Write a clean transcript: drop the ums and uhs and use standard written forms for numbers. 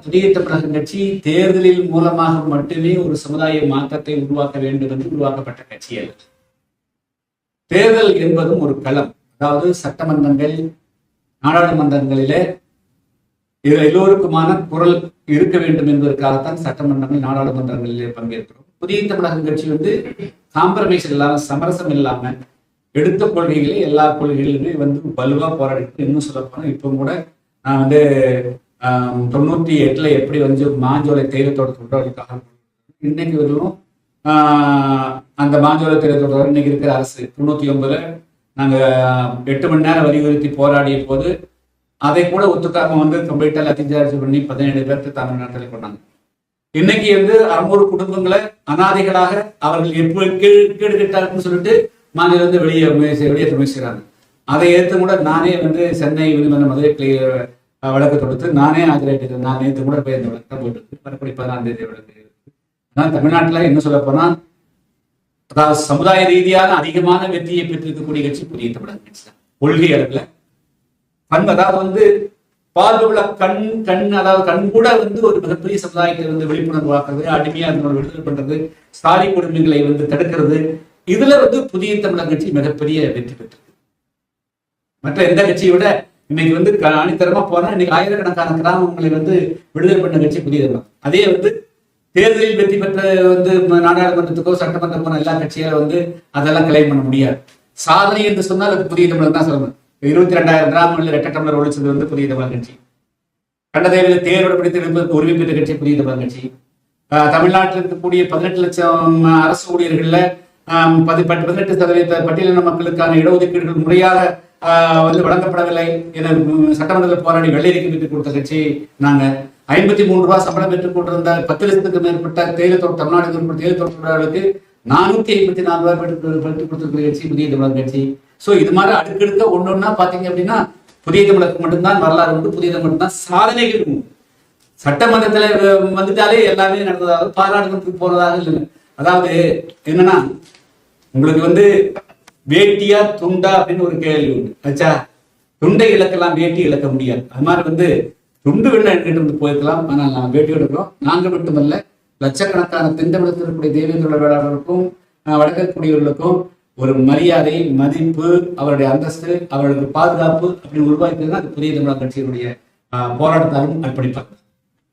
புதிய தமிழகம் கட்சி தேர்தலில் மூலமாக மட்டுமே ஒரு சமுதாய மாற்றத்தை உருவாக்க வேண்டும் என்று உருவாக்கப்பட்ட கட்சி அல்ல. தேர்தல் என்பதும் ஒரு களம். அதாவது சட்டமன்றங்கள், நாடாளுமன்றங்களிலே எல்லோருக்குமான குரல் இருக்க வேண்டும் என்பதற்காகத்தான் சட்டமன்றங்கள், நாடாளுமன்றங்களிலே பங்கேற்கிறோம். புதிய தமிழகம் கட்சி காம்ப்ரமைஸ் இல்லாம, சமரசம் இல்லாம எடுத்த கொள்கைகளை எல்லா கொள்கைகளுமே வலுவா போராடிட்டு, இன்னும் சொல்ல போனா இப்ப கூட நான் 98 எப்படி மாஞ்சோலை தேயிலை தோட்டத்தோட இன்னைக்கு வரலும் அந்த மாஞ்சோலை தேயிலை தோட்டத்தோட இன்னைக்கு இருக்கிற அரசு 99 நாங்க 8 மணி நேரம் வலியுறுத்தி போராடிய போது அதை கூட ஒத்துக்காம கம்ப்ளீட்டா லத்திஞ்சார்ஜ் பண்ணி 17 பேருக்கு தமிழ்நாட்டில் கொண்டாங்க. இன்னைக்கு 600 குடும்பங்களை அனாதைகளாக அவர்கள் எப்படி கேட்டுக்கிட்டாருன்னு சொல்லிட்டு மாநிலம் வெளியேற்ற முயற்சிக்கிறாங்க. அதை ஏற்று கூட நானே சென்னை மதுரை வழக்கு தொடுத்து நானே ஆஜராயிட்டு, நான் நேற்று கூட போய் அந்த வழக்கை போயிட்டு வரக்கூடிய 14ஆம் தேதி வழக்கு. ஆனால் தமிழ்நாட்டில் என்ன சொல்ல போனா, அதாவது சமுதாய ரீதியான அதிகமான வெற்றியை பெற்றிருக்கக்கூடிய கட்சி புதிய தமிழகம் கட்சி தான். கொள்கை அளவில் அதாவது பார்வையுள்ள அதாவது கண் கூட ஒரு மிகப்பெரிய சமுதாயத்தை விழிப்புணர்வு ஆக்குறது, அடிமையா விடுதலை பண்றது, சாதி குடும்பங்களை தடுக்கிறது, இதுல புதிய தமிழகம் கட்சி மிகப்பெரிய வெற்றி பெற்றது. மற்ற எந்த கட்சியை விட இன்னைக்கு அணித்தரமா போனா இன்னைக்கு ஆயிரக்கணக்கான கிராமங்களை விடுதலை பண்ண கட்சி புதிய தமிழகம். அதே தேர்தலில் வெற்றி பெற்ற நாடாளுமன்றத்துக்கோ சட்டமன்றம் போன எல்லா கட்சியால அதெல்லாம் கிளைம் பண்ண முடியாது. சாதனை என்று சொன்னால் அது புதிய தமிழகம் தான் சொல்லணும். 22,000 கிராமங்களில் ரெட்டை டம்ளர் ஒழிச்சது புதிய தமிழகம் கட்சி. கண்டதேவில தேர்தல் பிடித்து உரிமை பெற்ற கட்சி புதிய தமிழகம் கட்சி. தமிழ்நாட்டில் இருக்கக்கூடிய 18 லட்சம் அரசு ஊழியர்கள்ல 18% பட்டியலின மக்களுக்கான இடஒதுக்கீடுகள் முறையாக வழங்கப்படவில்லை என சட்டமன்றத்தில் போராடி வெள்ளையறிக்கை பெற்றுக் கொடுத்த கட்சி நாங்க. 53 ரூபாய் சம்பளம் பெற்றுக் கொண்டிருந்த 10 லட்சத்துக்கு மேற்பட்ட தேயிலை தோட்ட தமிழ்நாடு தேயிலை தோட்டங்களுக்கு 454 ரூபாய் பெற்றுக் கொடுத்திருக்கிற கட்சி புதிய தமிழகம் கட்சி. சோ இது மாதிரி அடுக்கடுக்க ஒன்னொன்னா பாத்தீங்க அப்படின்னா புதிய தமிழகம் மட்டும்தான் வரலாறு உண்டு, புதிய தமிழகம் மட்டும்தான் சாதனைகள் உண்டு. சட்டமன்றத்துல வந்துட்டாலே எல்லாமே நடந்ததாக, பாராளுமன்றத்துக்கு போனதாக இல்லை. அதாவது என்னன்னா, உங்களுக்கு வேட்டியா துண்டா அப்படின்னு ஒரு கேள்வி உண்டு. ஆச்சா, துண்டை இழக்கலாம், வேட்டி இழக்க முடியாது. அது மாதிரி துண்டு வேணா எடுத்துட்டு போயிருக்கலாம், ஆனால் நான் வேட்டி எடுக்கிறோம். நாங்க மட்டுமல்ல, லட்சக்கணக்கான தென்தமிழகத்தில் இருக்கக்கூடிய தேவேந்திர வேளாளர்களுக்கும் வழக்கக்கூடியவர்களுக்கும் ஒரு மரியாதை, மதிப்பு, அவருடைய அந்தஸ்து, அவர்களுக்கு பாதுகாப்பு அப்படின்னு உருவாக்கியதுதான் அது புதிய தமிழக கட்சியினுடைய போராட்டத்தாலும் அர்ப்பணிப்பாங்க.